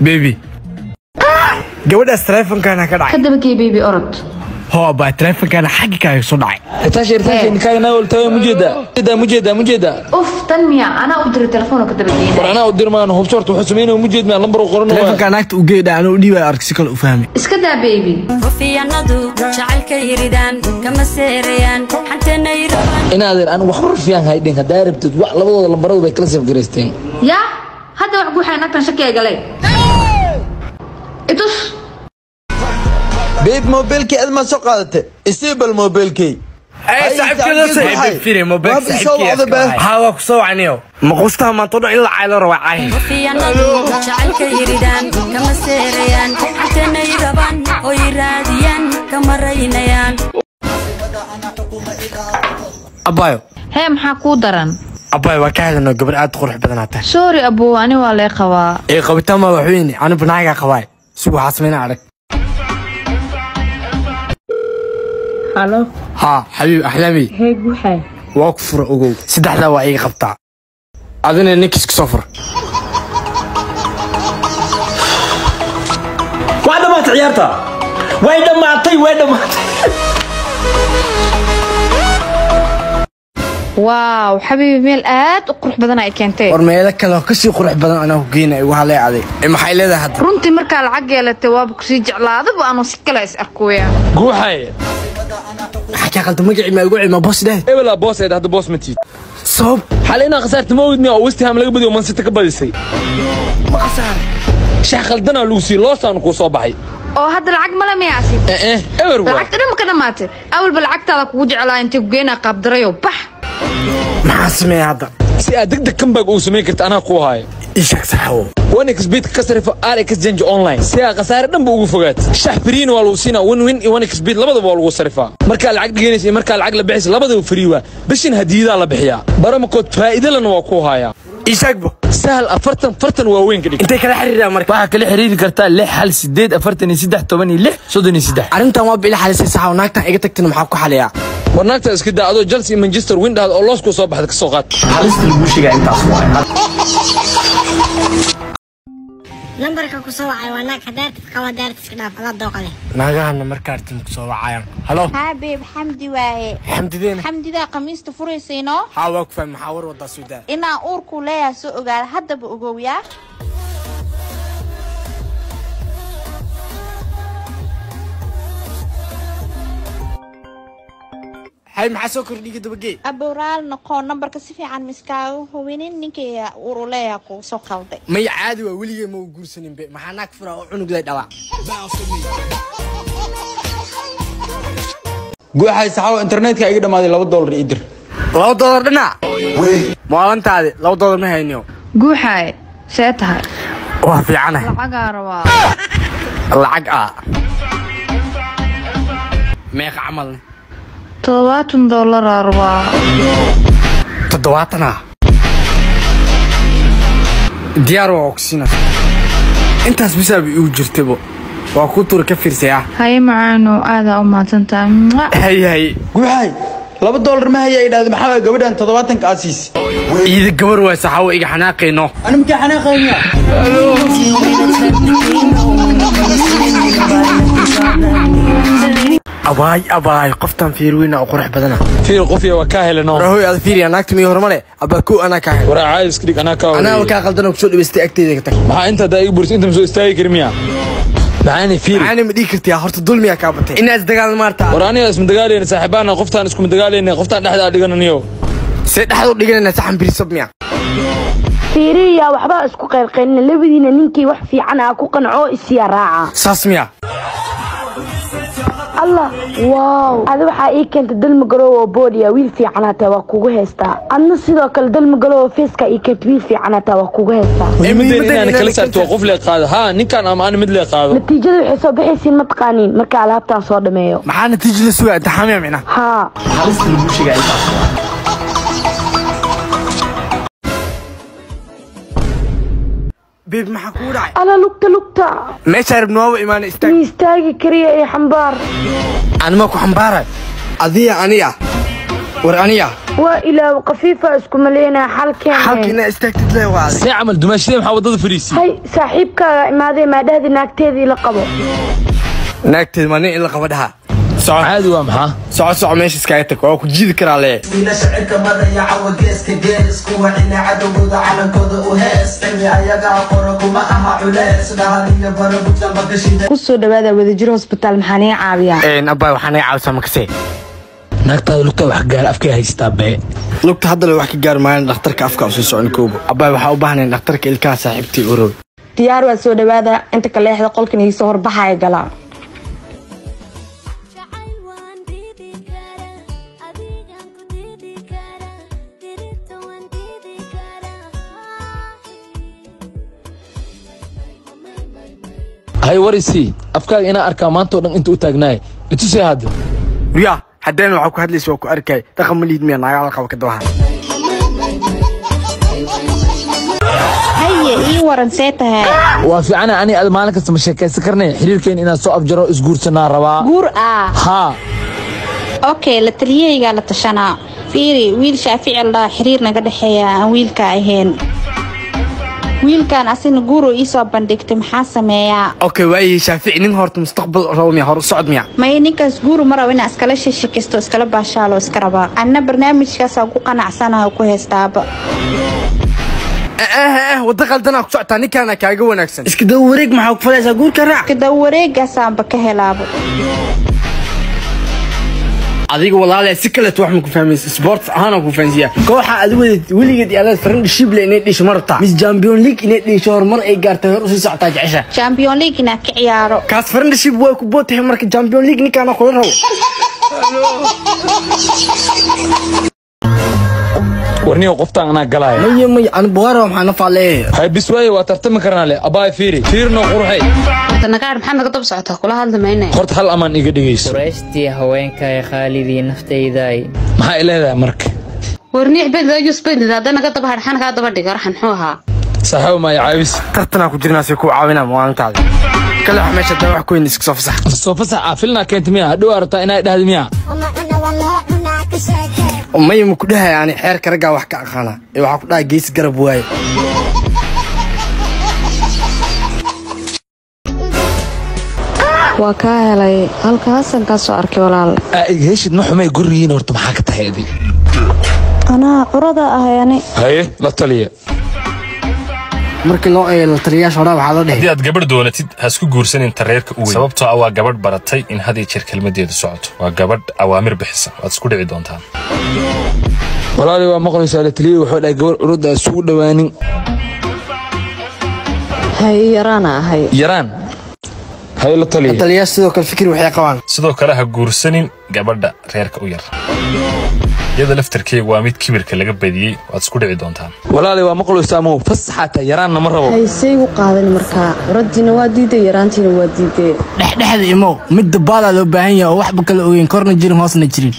بيبي قبل التليفون كان هكذا كدبك يا بيبي أرد هو بقى التليفون كان حقك يصنع تاشر كان أول توي مجيدة أوف تنمية أنا أدير التليفون وكدبك لي أنا أدير ما أنا هو بشرط وحسمينه ومجيد من اللمبر وقرنه التليفون كان هكذا وجيد أنا ودي أركسيكال وفهمي اسكدا بيبي وفي النضو شعل كيردان كما سيريان حتى نيران أنا وحر فيها هايدين هدارب تدوع لبض اللمبر وبيكلسف جريستين يا هذا وعقو حيناتنا شكي يا قلي إتوس بيب موبيلكي أدمى سقطت اسيب الموبيلكي اي صاحب كذا صاحب فيري موبايل صاحبك هاوك سو عنيو مقصتها ما طلع الا على رواعي وفي النضو شعل كيردان كما سيريان حتى نيران ويراديان كما رينيان ابايو هي محا كو درن ابايو وكاهد انه قبل aad qurux badanaatay سوري أبو أنا والله قوا اي qabitaan ma waxweyn anu banaaga qabaay si waxa sameeyna arag هالو ها حبيب احلامي هي جوحي واكفر اوغو saddexda waa iga qabtaa adina ninkis ka safar واحدة ما تعيرتها وين دمعتي واو حبيبي ميل آد وقروح بدنا أي كنتي warmeeda kale oo kasii qurux badan ana ku geynay waxa leeyahay maxay leedahay hadda runtii markaa lacag yeelatay waaba ku sii jeclaaday aanu si kale is arkuya قوحي حكى قلت مقعي ما يقعي ما بوس ده إيه ولا بوس هذا بوس متي صوب حاليا خسرت موتني أو وستهم لقى بدي ومن ستة قبل يصير ما خسر شيخ خلدنا لوسي لوسان كو صباحي oo hadda lacag mala miyaasi ewer lacagta dhan ma ka dhamaatay awal ba lacagtaada kugu jeclaa intii ku geena qaab darayo bax maxaa sameeyay hadda si aad degdeg kan bag uu sameyn karta anaa ku hayo ishak saxo ونك سبيت كسر في آرك إكسشينج أونلاين سيا خسارة دم بوقو فقات شحبرين والوسينا وين ونك سبيت لبض والو صرفا مركا العقد جينيس مركا العقد بحيس لبض وفريوه بشين هديدة على بحيا برا كنت فائدة لنا وقوها ishak bo سهل أفرتن وين كده intee kala xiriiraya marka waxa kala xiriiri kartaa 6 hal 8 afartan 3 toban 6 33 arintan waa bil xalisay saxaw naagtan iga tagtina maxaa ku xaliyaa warnaagta iska daado Chelsea Manchester Windhad oo loos ku soo baxday ka soo qaad halista lagu sheegay intaas waay نمبرك كوسوعي وانا كدارت قوادارت سكناف على الدوقله naagahana markaartin ku soo wacayaan halo حبيب حمدي واي xamdideena حمدي ذا قميص تفريسينو ها waa ku fahmay maxaa war wada Suudaan إنا أوركو ليا سو أقال حدا بأقويا hay maxaa soo kordhigay dabagay أبورال نقول نمبر كسيفي عن مسكاو هوينين نيكي أورو ليا كو سو قلبي may caadi waa weligay ma guursanin be maxaa naag fura oo cunug leh dhawa guuxay saxaw internetka iga dhamaaday $2 ii dir $2 dhinac maalintaadi $2 ma hayniyo guuxay see tahay waa fiicanahay lacagaa rabaa lacag meeqa camal $70 rabaa 70 diyaar waa oksina intaas bisaab uu jirtabo waa ku tur ka fiirsaya haye macaano aada u mahadsantahay hay guuxay $2 ma hayay idhaad maxaa gabadhan 70 ka asiis iida gabar waa saxaw iga xanaaqeeno ana ma ka xanaaqeynaa abaay qoftan fiirweyna oo qurux badana fiir qofiya waa ka helano rahoy aad fiiriya naagta mi hormale aba ku ana ka waraa caayis kdig ana ka ana ka qaldan ku soo dhibaystay agteeda ka tag maxaa inta daayig bursi inta soo istaagi karmiya معاني فيري معاني ما ديكرتي هورت دول ميا كابتي الناس دغال مارتا وراني اسم دغالين صاحبانا قفتان اسكم دغالين قفتان دحدا دغنانيو سي دحدو دغنا saxan birisab miya fiiriya waxba isku qeylqeyn labadiina ninkii wax fiican ah ku qanco isiya raaca saas miya الله واو هذا waxa ii keentay dalma garoow boodiya wiil fiican ah waa kugu heystaa adna sidoo kale dalma garoow feeska ii keentay wiil fiican ah waa kugu heystaa imideen kala saarto qof la qaado ha ninkan ama aan mid la qaado natiijada waxay soo bixaysiin ma taqaaniin marka alaabtaan soo dhameeyo maxaa natiijada soo imtixaan micna ha halista lagu sheegay intaas بيب maxaa ku dhacay ala lugta meesha rabnaa imaan istaagi kariya ee xambaar aan ma ku xambaaray adiga aniga ورانيا وإلى وقفيفة اسكم لينا حالكنا استكتت له وعلي سيعمل دماشي محاوضة فريسي هاي صاحبك ماذا ما ده ناكتيدي لقبه ناكتيد ماني إلا قبضها عادي وامحا سعى ماشي سكايتك وأكو جيد كراليه ويلا شعرك مرة يعوض جيسك جيس كوعينا عدو بوضع على كوضا وهيس علمي أياقا قرق وما أها علاس لهذه بربوك لما قشيدة كسو دبادة وذجير هسبتال محانية عاوية إيه أبا وحاني عاوسة مكسي naagtaada lugta wax gaar afkay haystaa bee lugta hadda la wax ka gaar maayn dhakhtarka afka u soo socon koobo abay waxa u baahnay dhakhtarka ilkaha saaxiibtii urow diyaar waa soo dhawaada inta kale leexda qolkan iga soo horbaxay galaa hay warisi afkaaga ina arkaa maanta oo dhan inta u taagnaay itusay hadda riya haddana waxa ku hadlayso ku arkay dhaqan maliid miya naagaal qaba ka dawaha haye ii waran seetahay waa fiicana ani aad maalin kasta ma sheekaysan karnay xiriirkeen inaad soo afjaro isguursanaa rabaa guur ha okay la taliyayga la tashanaa fiiri wiil shaafici la xiriir naga dhaxeeya aan wiilka ahayn wiilkan asina guuro ii soo bandhigtay maxaa sameeyaa okay way shaafici nin horta mustaqbal rawmi hor socod miya may ninkaas guuro mar ina iskala sheekaysto iskala baashaalo iska raba anna barnaamijkaas aan ku qanacsanahay ku heestaaba wada qaldana ku socota ninkaana kaaga wanaagsan iska daw wareeg maxaa ku falaysaa guurka raac iska daw wareegaas aan ba ka helaabo adiga walaalahay si kale wax ma ku fahmaysa sports ahaan ku fahansiya kooxa aad weligeed yaalaad friendship le inay dhisho marta Miss Champion League inay dhisho hormar ay gaartay hor u sii socota jecesha Champion League ina ka ciyaaro kaas friendship way ku bootay marka Champion League ninkaana kula rabo warniyo qoftaan ana galay may aan booro waxaan nafaalee hay biswaaye waa tartami karnaa le abaay fiirno qurxay nagaar maxaa naga dab socota kula hadlamayna horta hal amaan iga dhigayso quraystii haweenka ee khaalidii naftayday maxaa ileedahay marka warniix bad ayuu spendid hadda naga dab harxan ka daba dhigar xan xuha saxaw ma yaabis tartana ku jirnaa si ku caawinaa maalintaada kala xameesha daa wax ku in iska soo fasax filna keent miya hadhow arta inay dhahdo miya ما يمكنها يعني حير كرجع وحكي أخانا وحكي جيس قرب واي وكالي هالكاسن كاسو أركي ولا إيش نوع ما يقولين ورتم حاجة هذه أنا عرضة يعني هاي لا تليه markii loo eego taliyaasha hore waxa loo dhahay hadii aad gabadh doolatid ha isku guursan inta reerka u weyn sababtoo ah waa gabadh baratay in hadii jir kelmadeedu socoto waa gabadh awaamir bixisa waad isku dhici doontaan walaali waa maqlaysaa la taliye wuxuu dhahay gabadh urada isugu dhawaanin hay yaraan hay la taliye sidoo kale fikir waxay qabaan sidoo kale ha guursanin gabadha reerka u yar yada laftarkeega waa mid kibirka laga badiyay waad isku dhici doontaan walaali waa maqlaysaa ma fasaxata yaraan ma rabo haysay u qaadan marka uradina waa diiday yaraantina waa diiday dhexdhexda imo mid dabaal loo baahan yahay oo waxba kala ogeyn korna jirin hoosna jirin